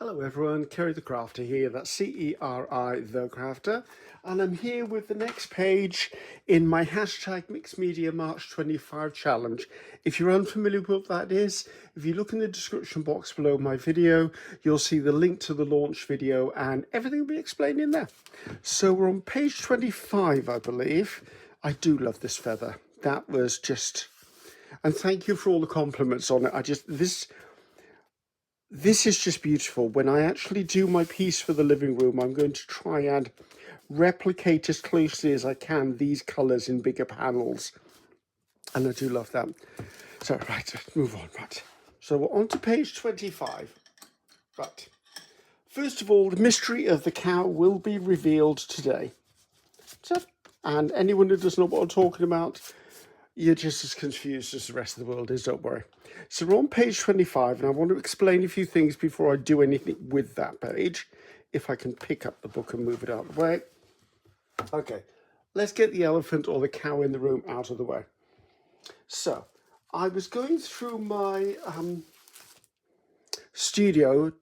Hello everyone, Ceri the Crafter here, that's C-E-R-I the Crafter, and I'm here with the next page in my hashtag Mixed Media March 25 challenge. If you're unfamiliar with what that is, if you look in the description box below my video, you'll see the link to the launch video and everything will be explained in there. So we're on page 25, I believe. I do love this feather. That was just... And thank you for all the compliments on it. This is just beautiful. When I actually do my piece for the living room, I'm going to try and replicate as closely as I can these colours in bigger panels. And I do love that. So, right, let's move on. Right. So we're on to page 25. Right. First of all, the mystery of the cow will be revealed today. So, and anyone who doesn't know what I'm talking about, you're just as confused as the rest of the world is, don't worry. So we're on page 25, and I want to explain a few things before I do anything with that page. If I can pick up the book and move it out of the way. Okay, let's get the elephant or the cow in the room out of the way. So, I was going through my studio,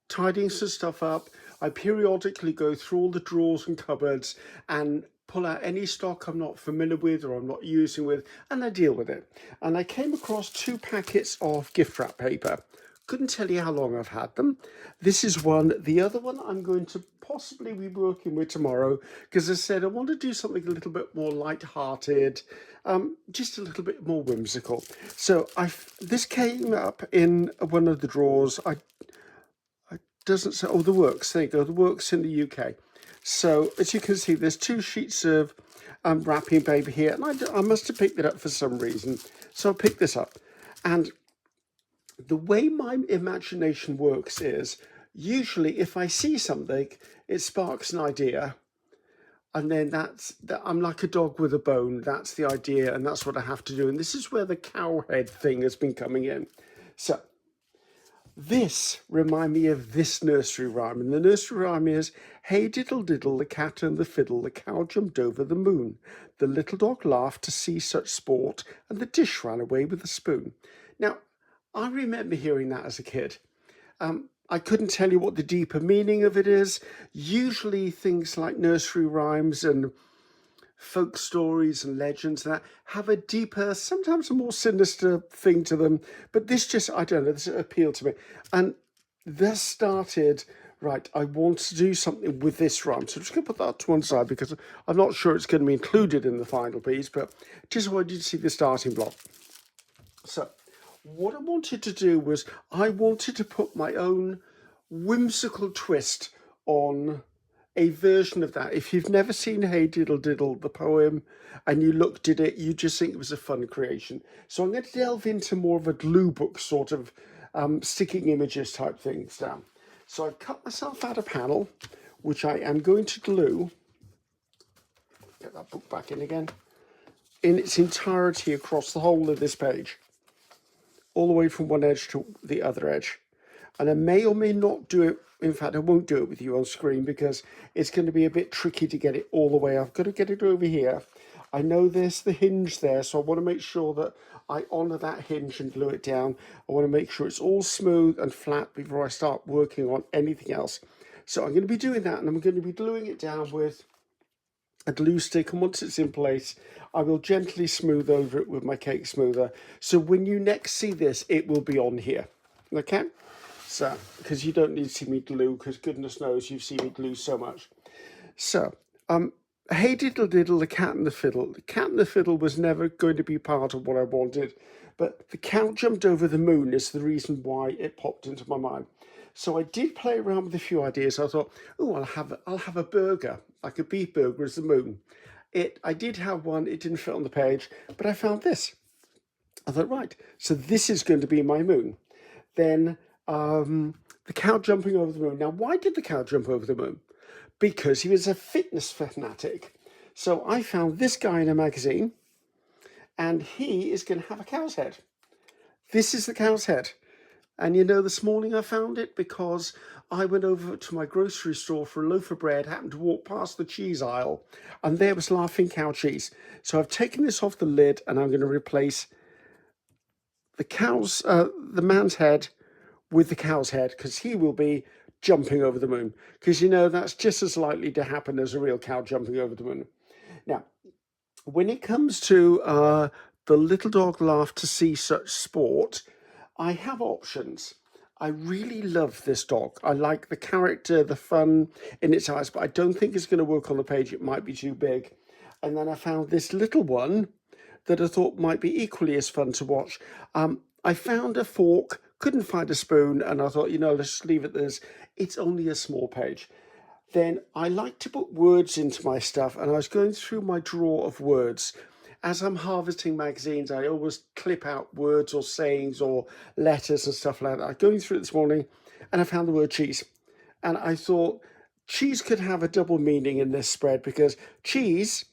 tidying some stuff up. I periodically go through all the drawers and cupboards and pull out any stock I'm not familiar with or I'm not using with, and I deal with it. And I came across 2 packets of gift wrap paper. Couldn't tell you how long I've had them. This is one. The other one I'm going to possibly be working with tomorrow because I said I want to do something a little bit more light-hearted, just a little bit more whimsical. So this came up in one of the drawers. Doesn't say, oh, the works, there you go, the works in the UK. So as you can see, there's 2 sheets of wrapping paper here, and I must have picked it up for some reason. So I picked this up, and the way my imagination works is usually if I see something, it sparks an idea, and then I'm like a dog with a bone. That's the idea, and that's what I have to do. And this is where the cow head thing has been coming in. So this remind me of this nursery rhyme, and the nursery rhyme is, hey diddle diddle, the cat and the fiddle, the cow jumped over the moon. The little dog laughed to see such sport, and the dish ran away with the spoon. Now, I remember hearing that as a kid. I couldn't tell you what the deeper meaning of it is. Usually things like nursery rhymes and folk stories and legends that have a deeper, sometimes a more sinister thing to them, but this just, I don't know, this appealed to me. And this started, right, I want to do something with this rhyme, so I'm just going to put that to one side because I'm not sure it's going to be included in the final piece, but just wanted you to see the starting block. So what I wanted to do was I wanted to put my own whimsical twist on a version of that. If you've never seen Hey Diddle Diddle, the poem, and you looked at it, you just think it was a fun creation. So I'm going to delve into more of a glue book sort of sticking images type things down. So I've cut myself out a panel, which I am going to glue, get that book back in again, in its entirety across the whole of this page, all the way from one edge to the other edge. And I may or may not do it. In fact, I won't do it with you on screen because it's going to be a bit tricky to get it all the way. I've got to get it over here. I know there's the hinge there, so I want to make sure that I honour that hinge and glue it down. I want to make sure it's all smooth and flat before I start working on anything else. So I'm going to be doing that, and I'm going to be gluing it down with a glue stick, and once it's in place, I will gently smooth over it with my cake smoother. So when you next see this, it will be on here. Okay? So, because you don't need to see me glue, because goodness knows you've seen me glue so much. So, hey diddle diddle, the cat and the fiddle. The cat and the fiddle was never going to be part of what I wanted, but the cow jumped over the moon is the reason why it popped into my mind. So I did play around with a few ideas. I thought, oh, I'll have a burger, like a beef burger as the moon. I did have one, it didn't fit on the page, but I found this. I thought, right, so this is going to be my moon. Then the cow jumping over the moon. Now, why did the cow jump over the moon? Because he was a fitness fanatic. So I found this guy in a magazine, and he is going to have a cow's head. This is the cow's head. And you know, this morning I found it because I went over to my grocery store for a loaf of bread, happened to walk past the cheese aisle, and there was Laughing Cow cheese. So I've taken this off the lid, and I'm going to replace the man's head with the cow's head, because he will be jumping over the moon, because you know that's just as likely to happen as a real cow jumping over the moon. Now, when it comes to the little dog laughed to see such sport, I have options. I really love this dog. I like the character, the fun in its eyes, but I don't think it's going to work on the page. It might be too big. And then I found this little one that I thought might be equally as fun to watch. I found a fork, couldn't find a spoon, and I thought, you know, let's just leave it as it's only a small page. Then I like to put words into my stuff, and I was going through my drawer of words. As I'm harvesting magazines, I always clip out words or sayings or letters and stuff like that. I was going through it this morning, and I found the word cheese. And I thought cheese could have a double meaning in this spread, because cheese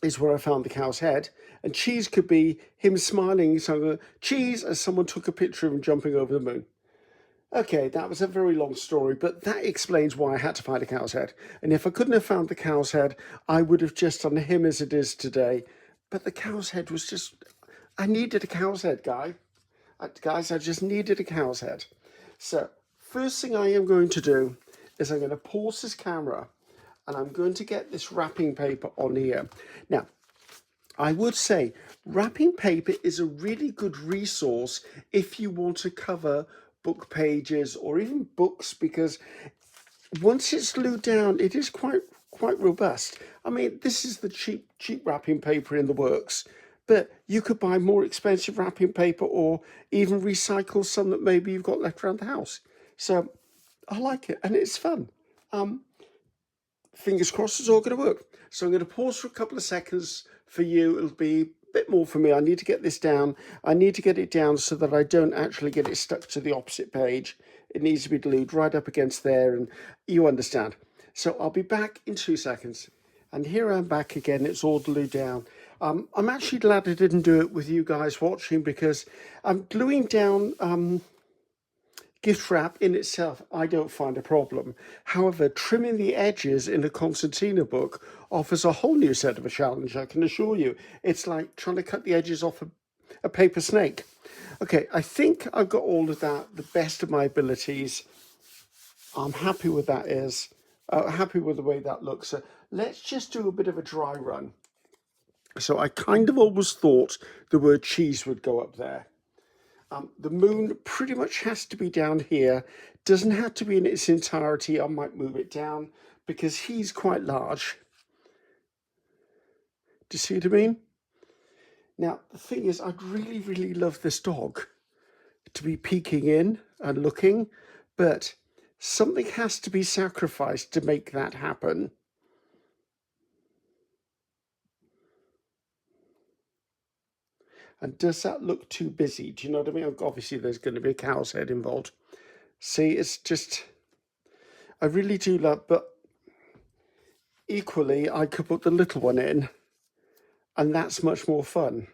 is where I found the cow's head, and cheese could be him smiling, so cheese, as someone took a picture of him jumping over the moon. Okay, that was a very long story, but that explains why I had to find a cow's head. And if I couldn't have found the cow's head, I would have just done him as it is today. But the cow's head was just, I needed a cow's head, guys. I just needed a cow's head. So, first thing I am going to do is I'm going to pause this camera, and I'm going to get this wrapping paper on here. Now, I would say wrapping paper is a really good resource if you want to cover book pages or even books, because once it's glued down, it is quite robust. I mean, this is the cheap wrapping paper in the works, but you could buy more expensive wrapping paper or even recycle some that maybe you've got left around the house. So I like it, and it's fun. Fingers crossed it's all going to work. So I'm going to pause for a couple of seconds for you. It'll be a bit more for me. I need to get this down. I need to get it down so that I don't actually get it stuck to the opposite page. It needs to be glued right up against there, and you understand. So I'll be back in 2 seconds. And here I'm back again. It's all glued down. I'm actually glad I didn't do it with you guys watching, because I'm gluing down gift wrap in itself, I don't find a problem. However, trimming the edges in a concertina book offers a whole new set of a challenge, I can assure you. It's like trying to cut the edges off a paper snake. Okay, I think I've got all of that, the best of my abilities. I'm happy with that happy with the way that looks. So let's just do a bit of a dry run. So I kind of always thought the word cheese would go up there. The moon pretty much has to be down here. Doesn't have to be in its entirety. I might move it down because he's quite large. Do you see what I mean? Now, the thing is, I'd really love this dog to be peeking in and looking, but something has to be sacrificed to make that happen. And does that look too busy? Do you know what I mean? Obviously, there's going to be a cow's head involved. See, it's just, I really do love, but equally, I could put the little one in, and that's much more fun.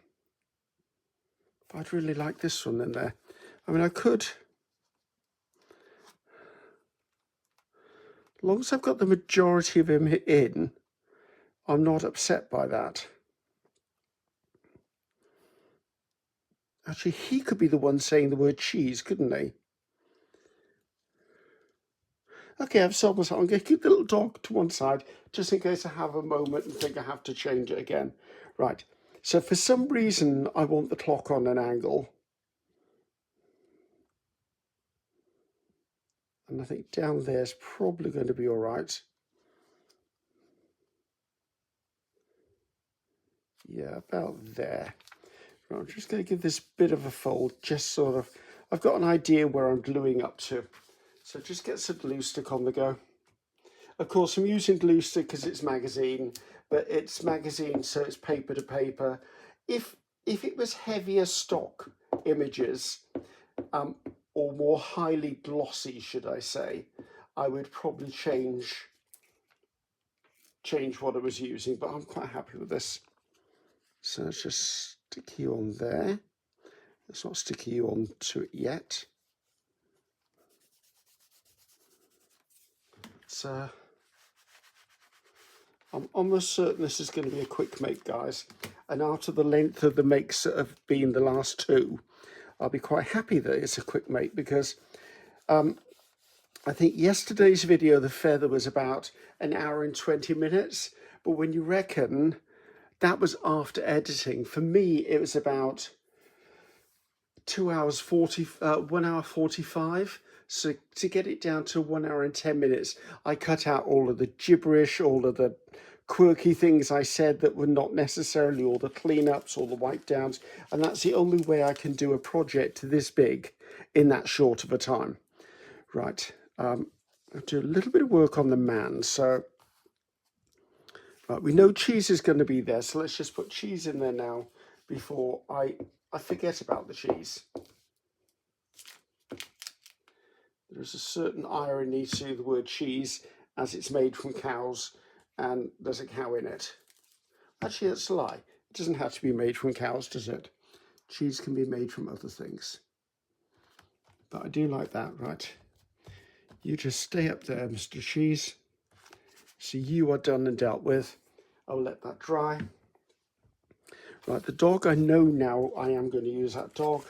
But I'd really like this one in there. I mean, I could, as long as I've got the majority of him in, I'm not upset by that. Actually, he could be the one saying the word cheese, couldn't he? Okay, I've sold myself. I'm going to keep the little dog to one side, just in case I have a moment and think I have to change it again. Right, so for some reason, I want the clock on an angle. And I think down there is probably going to be all right. Yeah, about there. Right, I'm just going to give this bit of a fold, just sort of, I've got an idea where I'm gluing up to. So just get some glue stick on the go. Of course, I'm using glue stick because it's magazine, but it's magazine, so it's paper to paper. If it was heavier stock images, or more highly glossy, should I say, I would probably change what I was using, but I'm quite happy with this. So let's just stick you on there. Let's not stick you on to it yet. So I'm almost certain this is going to be a quick make, guys. And after the length of the makes that have been the last two, I'll be quite happy that it's a quick make, because I think yesterday's video, the feather was about an hour and 20 minutes. But when you reckon that was after editing, for me, it was about 1 hour 45. So to get it down to 1 hour and 10 minutes, I cut out all of the gibberish, all of the quirky things I said that were not necessarily all the cleanups, all the wipe downs. And that's the only way I can do a project this big in that short of a time. Right. I'll do a little bit of work on the man. So right, we know cheese is going to be there. So let's just put cheese in there now before I forget about the cheese. There's a certain irony to the word cheese, as it's made from cows and there's a cow in it. Actually, that's a lie. It doesn't have to be made from cows, does it? Cheese can be made from other things. But I do like that, right? You just stay up there, Mr. Cheese. So you are done and dealt with. I'll let that dry. Right, the dog, I know now I am going to use that dog.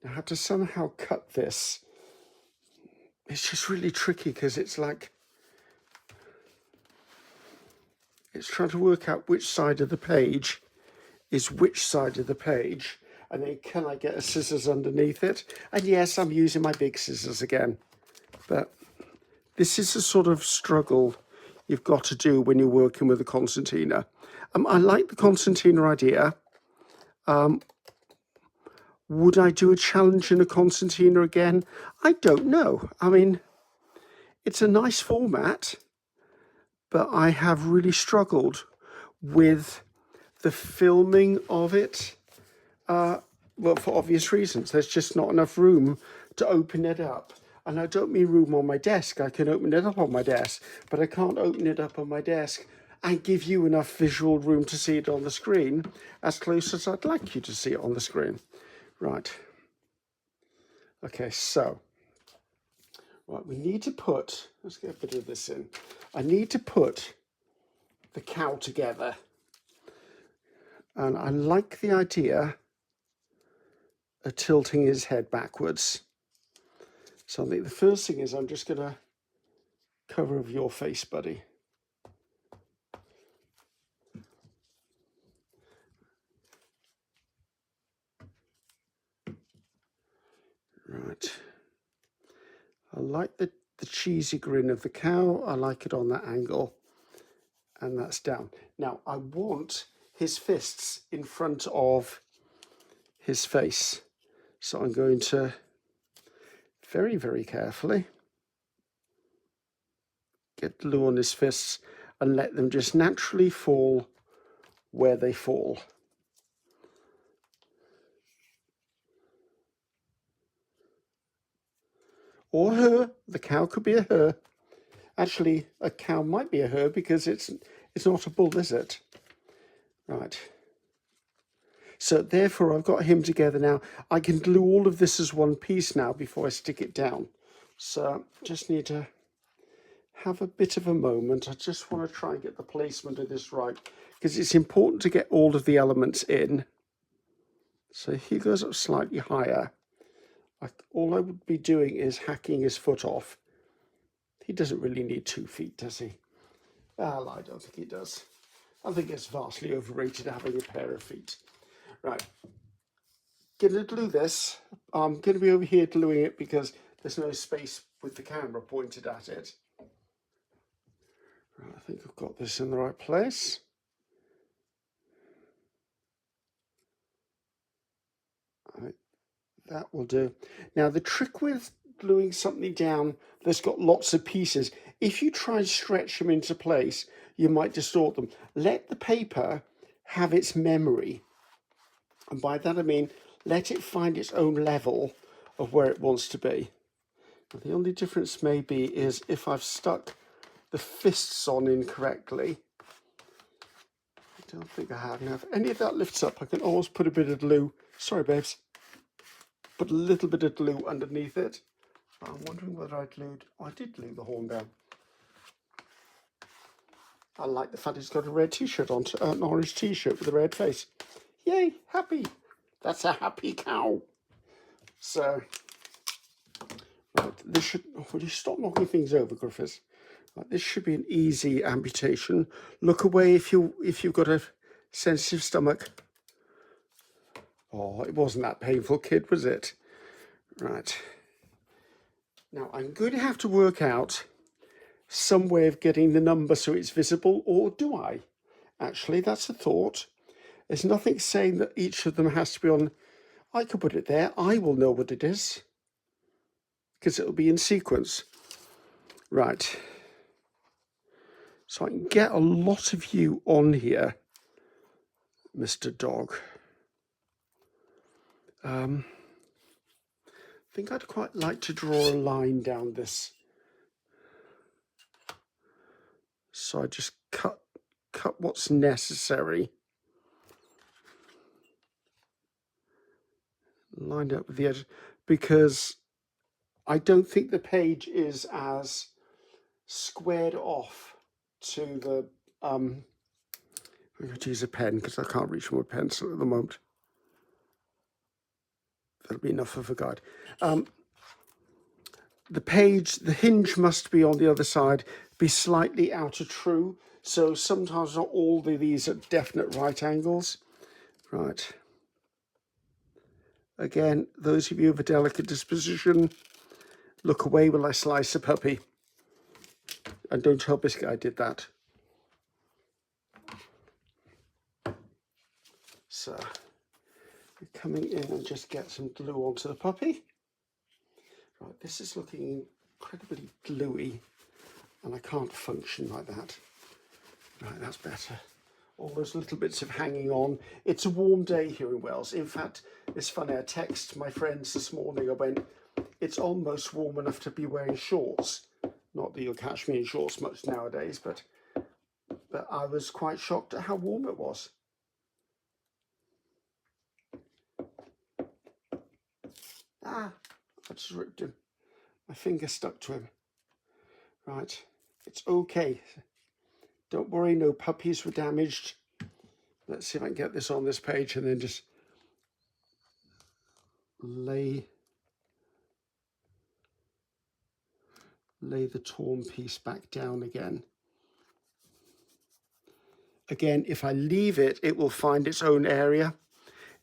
Now I have to somehow cut this. It's just really tricky because it's like, it's trying to work out which side of the page is which side of the page. And then can I get a scissors underneath it? And yes, I'm using my big scissors again. But this is a sort of struggle you've got to do when you're working with a concertina. I like the concertina idea. Would I do a challenge in a concertina again? I don't know. I mean, it's a nice format, but I have really struggled with the filming of it. Well, for obvious reasons. There's just not enough room to open it up. And I don't mean room on my desk. I can open it up on my desk, but I can't open it up on my desk and give you enough visual room to see it on the screen as close as I'd like you to see it on the screen. Right. Okay, so, right, we need to put, let's get a bit of this in. I need to put the cow together. And I like the idea of tilting his head backwards. So I think the first thing is I'm just going to cover over your face, buddy. Right. I like the cheesy grin of the cow. I like it on that angle. And that's down. Now, I want his fists in front of his face. So I'm going to very, very carefully get glue on his fists and let them just naturally fall where they fall. Or her. The cow could be a her. Actually, a cow might be a her because it's not a bull, is it? Right. So therefore, I've got him together now. I can glue all of this as one piece now before I stick it down. So just need to have a bit of a moment. I just want to try and get the placement of this right because it's important to get all of the elements in. So he goes up slightly higher. All I would be doing is hacking his foot off. He doesn't really need 2 feet, does he? Well, I don't think he does. I think it's vastly overrated having a pair of feet. Right. Going to glue this. I'm going to be over here gluing it because there's no space with the camera pointed at it. Right, I think I've got this in the right place. Right, that will do. Now, the trick with gluing something down that's got lots of pieces, if you try and stretch them into place, you might distort them. Let the paper have its memory. And by that I mean, let it find its own level of where it wants to be. Now, the only difference maybe is if I've stuck the fists on incorrectly. I don't think I have. Now, if any of that lifts up, I can always put a bit of glue. Sorry, babes. Put a little bit of glue underneath it. I'm wondering whether I glued. Oh, I did glue the horn down. I like the fact it's got a red t-shirt on, an orange t-shirt with a red face. Yay, happy. That's a happy cow. So, right, this should, will you stop knocking things over, Griffiths? Right, this should be an easy amputation. Look away if you've got a sensitive stomach. Oh, it wasn't that painful, kid, was it? Right. Now I'm going to have to work out some way of getting the number so it's visible, or do I? Actually, that's a thought. There's nothing saying that each of them has to be on. I could put it there. I will know what it is because it'll be in sequence. Right. So I can get a lot of you on here, Mr. Dog. I think I'd quite like to draw a line down this. So I just cut what's necessary. Lined up with the edge, because I don't think the page is as squared off to the I'm going to use a pen because I can't reach my pencil at the moment. That'll be enough of a guide. The page, the hinge must be on the other side, be slightly out of true. So sometimes not all these are definite right angles. Right. Again, those of you of a delicate disposition, look away while I slice a puppy. And don't tell Biscuit I did that. So, we're coming in and just get some glue onto the puppy. Right, this is looking incredibly gluey, and I can't function like that. Right, that's better. All those little bits of hanging on. It's a warm day here in Wales. In fact, it's funny, I texted my friends this morning, I went, it's almost warm enough to be wearing shorts. Not that you'll catch me in shorts much nowadays, but I was quite shocked at how warm it was. Ah, I just ripped him. My finger stuck to him. Right, it's okay. Don't worry, no puppies were damaged. Let's see if I can get this on this page and then just lay the torn piece back down again. Again, if I leave it, it will find its own area.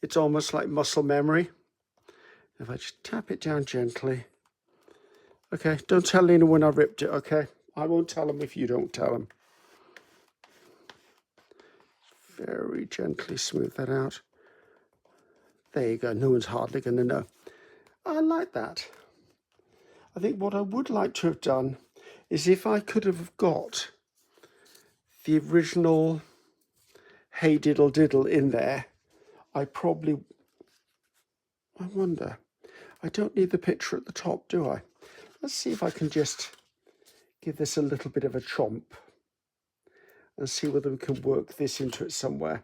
It's almost like muscle memory. If I just tap it down gently. Okay, don't tell anyone I ripped it, okay? I won't tell them if you don't tell them. Very gently smooth that out. There you go, no one's hardly going to know. I like that. I think what I would like to have done is if I could have got the original Hey Diddle Diddle in there, I wonder, I don't need the picture at the top, do I? Let's see if I can just give this a little bit of a chomp and see whether we can work this into it somewhere.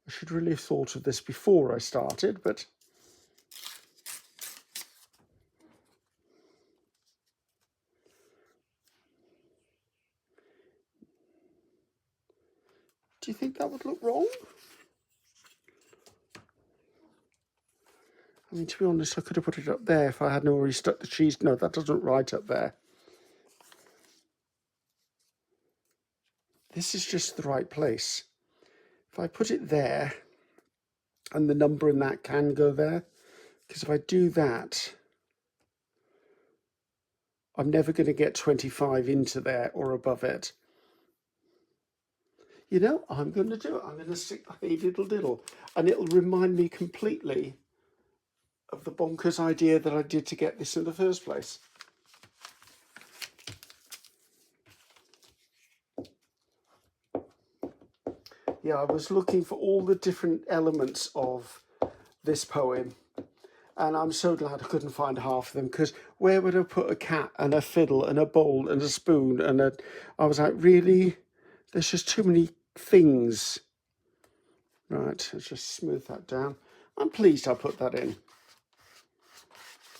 I should really have thought of this before I started, but do you think that would look wrong? I mean, to be honest, I could have put it up there if I hadn't already stuck the cheese. No, that doesn't look right up there. This is just the right place. If I put it there, and the number in that can go there, because if I do that, I'm never going to get 25 into there or above it. You know, I'm going to do it. I'm going to stick Hey Diddle Diddle, and it'll remind me completely of the bonkers idea that I did to get this in the first place. Yeah, I was looking for all the different elements of this poem, and I'm so glad I couldn't find half of them, because where would I put a cat and a fiddle and a bowl and a spoon and I was like, really? There's just too many things. Right, let's just smooth that down. I'm pleased I put that in.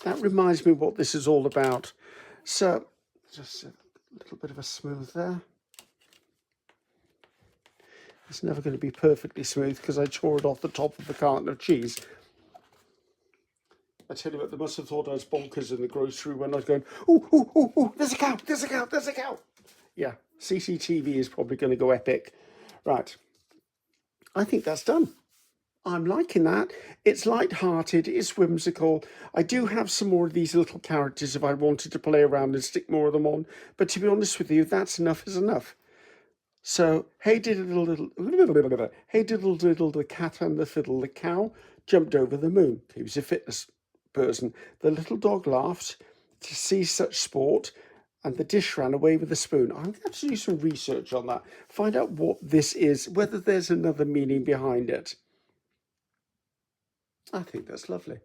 That reminds me what this is all about. So, just a little bit of a smooth there. It's never going to be perfectly smooth because I tore it off the top of the carton of cheese. I tell you what, they must have thought I was bonkers in the grocery when I was going, ooh, ooh, ooh, ooh, there's a cow, there's a cow, there's a cow. Yeah, CCTV is probably going to go epic. Right, I think that's done. I'm liking that. It's light-hearted, it's whimsical. I do have some more of these little characters if I wanted to play around and stick more of them on. But to be honest with you, that's enough is enough. So, hey diddle diddle, hey diddle diddle, the cat and the fiddle, the cow jumped over the moon. He was a fitness person. The little dog laughed to see such sport, and the dish ran away with the spoon. I'm going to do some research on that, find out what this is, whether there's another meaning behind it. I think that's lovely.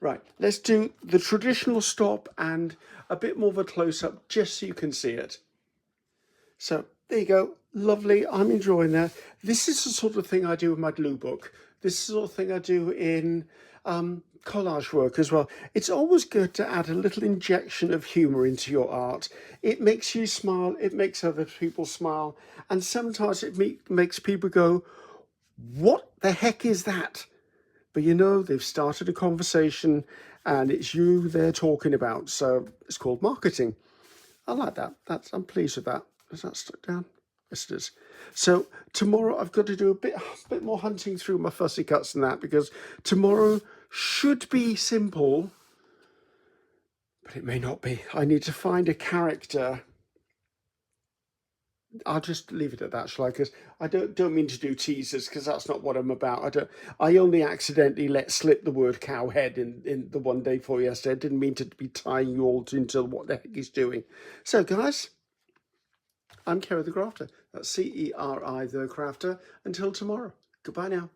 Right, let's do the traditional stop and a bit more of a close-up just so you can see it. So there you go, lovely, I'm enjoying that. This is the sort of thing I do with my glue book. This is the sort of thing I do in collage work as well. It's always good to add a little injection of humour into your art. It makes you smile, it makes other people smile, and sometimes it makes people go, what the heck is that? But you know, they've started a conversation and it's you they're talking about. So it's called marketing. I like that. I'm pleased with that. Is that stuck down? Yes, it is. So tomorrow I've got to do a bit more hunting through my fussy cuts and that, because tomorrow should be simple, but it may not be. I need to find a character. I'll just leave it at that, shall I? Because I don't mean to do teasers, because that's not what I'm about. I only accidentally let slip the word cowhead in the one day for yesterday. I didn't mean to be tying you all into what the heck he's doing. So, guys, I'm Ceri the Crafter. That's Ceri the Crafter. Until tomorrow. Goodbye now.